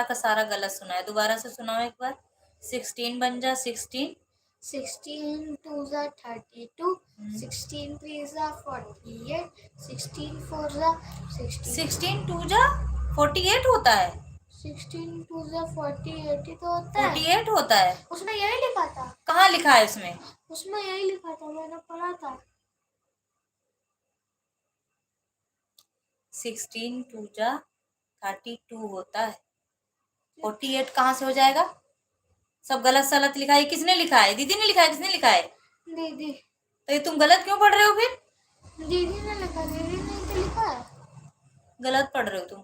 का सारा गलत सुना है, दोबारा से सुनाओ एक बार। 16 बन जा 16, 16 2 जा 32, 16 3 जा 48, 16 4 जा 60, 16 2 जा 48 होता है, 16 2 जा 48 ही तो होता है। 48 होता है। उसमें यही लिखा था, कहाँ लिखा है उसमें? उसमें यही लिखा था, मैंने पढ़ा था। 16 2 जा 32 होता है, 48 कहाँ से हो जाएगा? सब गलत सलत लिखा है। किसने लिखा है? दीदी ने लिखा है, किसने लिखा है? दीदी। तो ये तुम गलत क्यों पढ़ रहे हो फिर? दीदी ने लिखा, दीदी ने तो लिखा है। गलत पढ़ रहे हो तुम,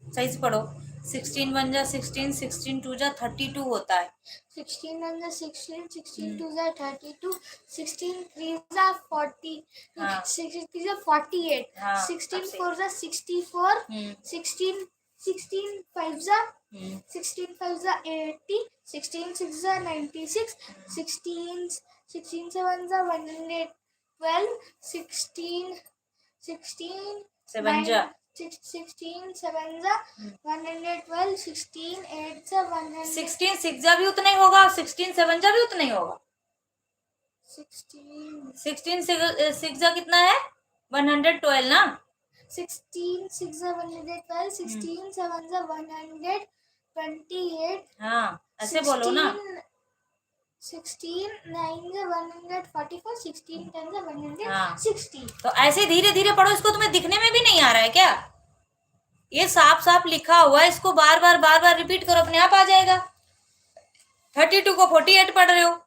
सही से पढ़ो। 16 बन जा 16, 16 2 जा 32 होता है। 16 1 जा 16, 16 2 जा 32, 16 3 जा 40, हाँ। 16 3 जा 48, हाँ, 16 अब 4 जा 64, हम्म 16 16 5 जा हम्म 16 5 जा 80, 16 6 जा 96, 16 16 7 जा 112, 16 16 7 जा 16 7 जा 112, 16 8 जा 100, 16 6 जा भी उतना ही होगा, 16 7 जा भी उतना ही होगा। 16 6 जा कितना है? 112 ना। 16 6 जा 112, 16 7 जा 128, हाँ, ऐसे बोलो ना। 16 9 जा 144, 16 10 जा 160। हाँ, तो ऐसे धीरे धीरे पढ़ो, इसको तुम्हें दिखने में भी नहीं आ रहा है क्या? ये साफ साफ लिखा हुआ है, इसको बार बार रिपीट करो, अपने आप आ जाएगा। 32 को 48 पढ़ रहे हो,